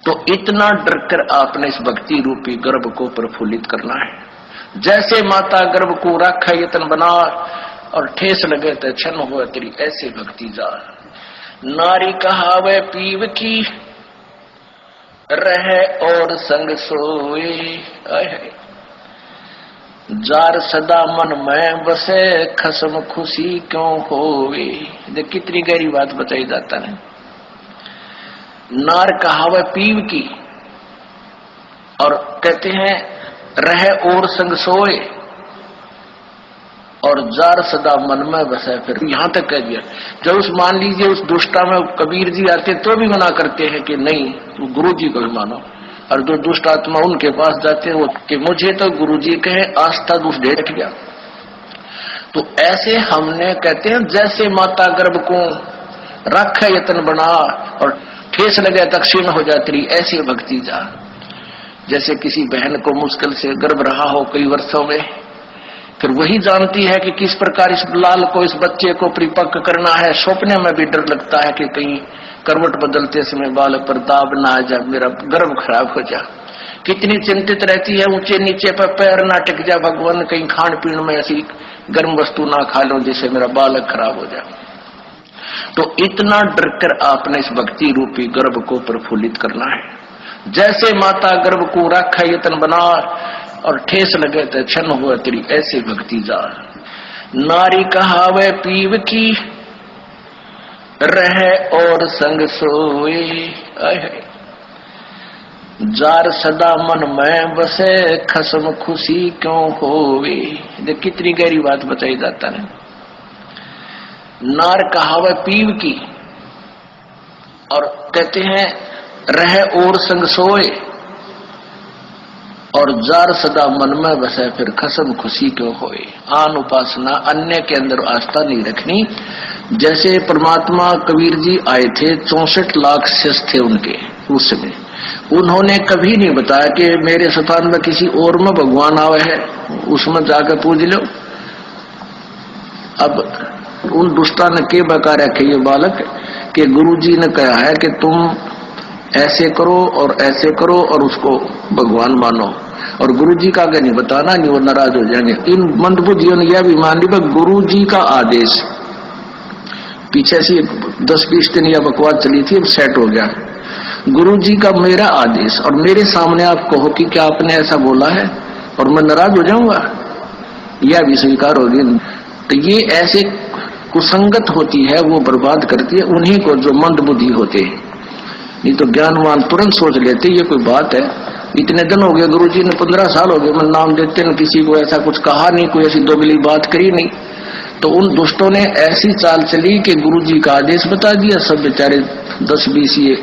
तो इतना डर कर आपने इस भक्ति रूपी गर्भ को प्रफुल्लित करना है। जैसे माता गर्भ को रखा यतन बना और ठेस लगे तो क्षण हुआ तेरी ऐसे भक्ति जा। नारी कहावे पीव की रहे और संग सोए, जार सदा मन में बसे खसम खुशी क्यों होवे। देख कितनी गहरी बात बताई जाता है। नार कहावे पीव की और कहते हैं रहे और संग सोए और जार सदा मन में बसे। फिर यहां तक कह दिया। जब उस मान लीजिए उस दुष्टा में कबीर जी आते तो भी मना करते हैं कि नहीं गुरु जी को भी मानो, और जो दुष्ट आत्मा उनके पास जाते हैं वो कि मुझे तो गुरु जी कहे आस्था दुष्ट दे रख गया। तो ऐसे हमने कहते हैं जैसे माता गर्भ को रख यतन बना और ठेस लगे तक्षीण हो जाती रही ऐसी भक्ति जा। जैसे किसी बहन को मुश्किल से गर्भ रहा हो कई वर्षों में, फिर वही जानती है कि किस प्रकार इस लाल को इस बच्चे को परिपक्व करना है। सपने में भी डर लगता है कि कहीं करवट बदलते समय बालक पर दाब ना आ जाए, मेरा गर्भ खराब हो जा। कितनी चिंतित रहती है, ऊंचे नीचे पर पैर ना टिक जाए, भगवान कहीं खान पीन में ऐसी गर्म वस्तु ना खा लो जिससे मेरा बालक खराब हो जाए। तो इतना डर कर आपने इस भक्ति रूपी गर्भ को प्रफुल्लित करना है। जैसे माता गर्भ को रखा यतन बना और ठेस लगे तो क्षण हुआ तेरी ऐसे भक्ति जा। नारी कहावे पीव की रहे और संग सोए, जार सदा मन में बसे खसम खुशी क्यों होवे। देख कितनी गहरी बात बताई जाता है। नार कहावे पीव की और कहते हैं रहे और संग सोए और जार सदा मन में बसे फिर खसम खुशी क्यों होए। आन उपासना अन्य के अंदर आस्था नहीं रखनी। जैसे परमात्मा कबीर जी आए थे 64 लाख शिष्य थे उनके उस समय, उन्होंने कभी नहीं बताया कि मेरे स्थान में किसी और में भगवान आवे है उसमें जाकर पूज लो। अब उन दुष्टा ने के बका रखे ये बालक कि गुरुजी ने कहा है कि तुम ऐसे करो और ऐसे करो और उसको भगवान मानो, और गुरुजी का आगे नहीं बताना, नहीं वो नाराज हो जाएंगे। इन मंदबुद्धियों ने यह भी मान लिया गुरुजी का आदेश। पीछे से 10-20 दिन यह बकवास चली थी, अब सेट हो गया। गुरुजी का मेरा आदेश और मेरे सामने आप कहो कि क्या आपने ऐसा बोला है और मैं नाराज हो जाऊंगा, यह भी स्वीकार होगी। तो ये ऐसे कुसंगत होती है, वो बर्बाद करती है उन्हीं को जो मंद बुद्धि होते हैं। नहीं तो ज्ञानवान तुरंत सोच लेते ये कोई बात है। इतने दिन हो गए गुरुजी ने 15 साल हो गए मैं नाम देते न किसी को ऐसा कुछ कहा नहीं, कोई ऐसी दोगली बात करी नहीं। तो उन दुष्टों ने ऐसी चाल चली कि गुरुजी का आदेश बता दिया। सब बेचारे 10-20 ये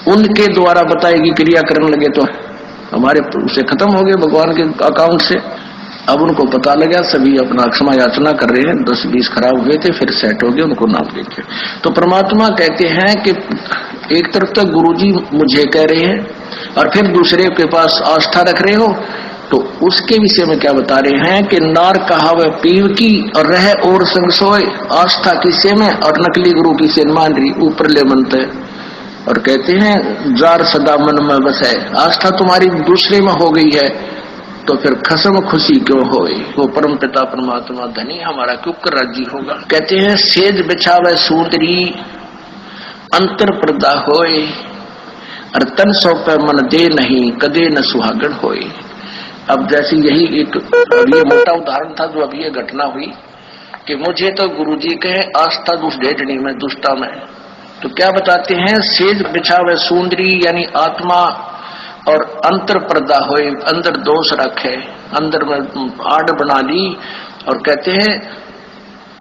उनके द्वारा बताएगी क्रिया करने लगे तो हमारे उसे खत्म हो गए भगवान के अकाउंट से। अब उनको पता लगा, सभी अपना क्षमा याचना कर रहे हैं। 10-20 खराब हुए थे फिर सेट हो गए, उनको नाम देते। तो परमात्मा कहते हैं कि एक तरफ तो गुरुजी मुझे कह रहे हैं और फिर दूसरे के पास आस्था रख रहे हो, तो उसके विषय में क्या बता रहे हैं कि नार कहावे पीव की और रहे और संग सोए। आस्था किसे में और नकली गुरु किसे मान रही, ऊपर ले मनते। और कहते हैं जार सदा मन में बसे। आस्था तुम्हारी दूसरे में हो गई है तो फिर खसम खुशी क्यों होए। वो परम पिता परमात्मा धनी हमारा क्यों कर राजी होगा। कहते हैं सेज बिछावे सूंदरी अंतर पर्दा होए और तन सौंपे मन दे नहीं कदे न सुहागण होए। अब जैसे यही एक ये मोटा उदाहरण था जो अभी ये घटना हुई कि मुझे तो गुरुजी कहे आस्था दुष्ट ढेटनी में दुष्टा में। तो क्या बताते हैं सेज बिछावे सूंदरी यानी आत्मा और अंतर पर्दा होए, अंदर दोष रखे, अंदर में आड़ बना ली। और कहते हैं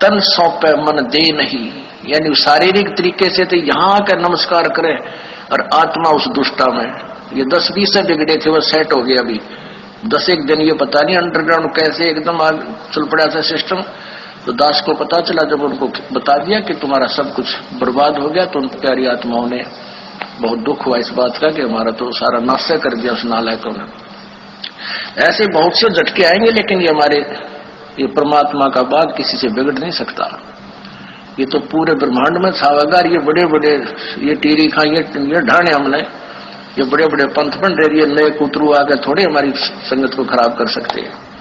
तन सौंपे मन दे नहीं, यानी शारीरिक तरीके से तो यहाँ आकर नमस्कार करें और आत्मा उस दुष्टा में। ये 10-20 से बिगड़े थे वो सेट हो गए। अभी 10-1 दिन ये पता नहीं अंडरग्राउंड कैसे एकदम चल पड़ा था सिस्टम। तो दास को पता चला जब उनको बता दिया कि तुम्हारा सब कुछ बर्बाद हो गया, तो उन प्यारी आत्माओं ने बहुत दुख हुआ इस बात का कि हमारा तो सारा नाश कर दिया उस नालायकों ने। ऐसे बहुत से झटके आएंगे, लेकिन ये हमारे ये परमात्मा का बात किसी से बिगड़ नहीं सकता। ये तो पूरे ब्रह्मांड में छावागार, ये बड़े बड़े ये टीरी खा ये ढाने हमने ये बड़े बड़े पंथ बन रहे, नए कुतरू आके थोड़े हमारी संगत को खराब कर सकते हैं।